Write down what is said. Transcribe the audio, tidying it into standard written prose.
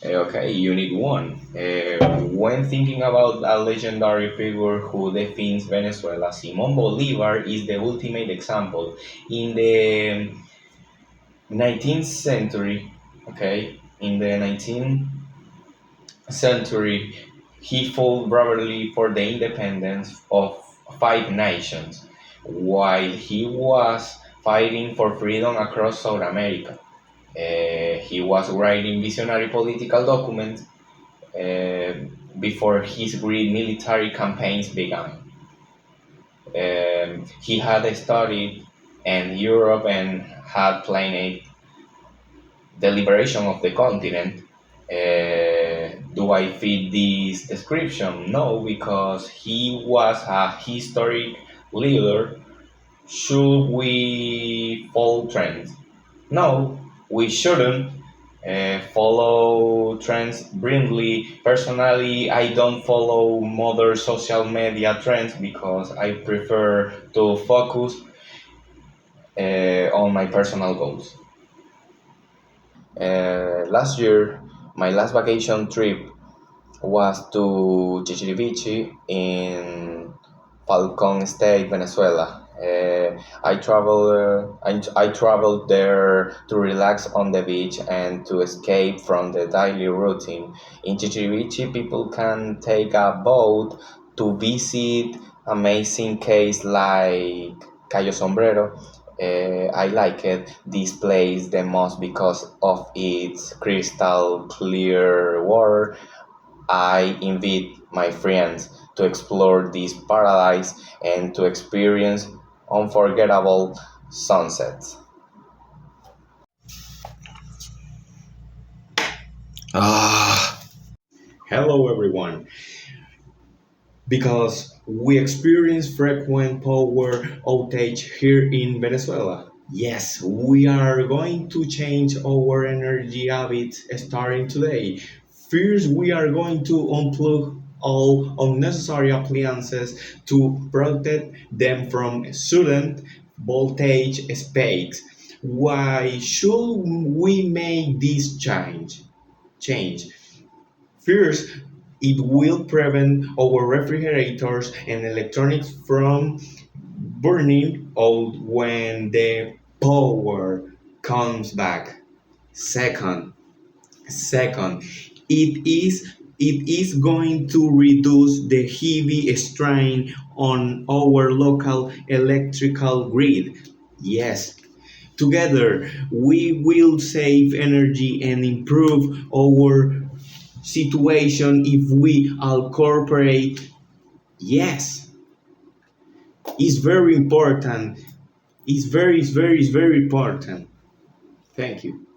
Okay, Unit 1. When thinking about a legendary figure who defines Venezuela, Simon Bolivar is the ultimate example. In the 19th century, okay, in the 19th century, he fought bravely for the independence of five nations while he was fighting for freedom across South America. He was writing visionary political documents uh, before his great military campaigns began. He had studied in Europe and had planned the liberation of the continent. Do I fit this description? No, because he was a historic leader. Should we follow trends? No, we shouldn't follow trends blindly. Personally, I don't follow modern social media trends because I prefer to focus on my personal goals. Last year, my last vacation trip was to Chichirivici in Falcon State, Venezuela. I traveled there to relax on the beach and to escape from the daily routine. In Chichirivici, people can take a boat to visit amazing caves like Cayo Sombrero. I like it this place the most because of its crystal clear water. I invite my friends to explore this paradise and to experience unforgettable sunsets. Ah, hello everyone. Because we experience frequent power outage here in Venezuela. Yes, we are going to change our energy habits starting today. First, we are going to unplug all unnecessary appliances to protect them from sudden voltage spikes. Why should we make this change? First, it will prevent our refrigerators and electronics from burning out when the power comes back. Second, Second, it is going to reduce the heavy strain on our local electrical grid. Yes, together we will save energy and improve our situation if we all cooperate. Yes, it's very important. It's very important. Thank you.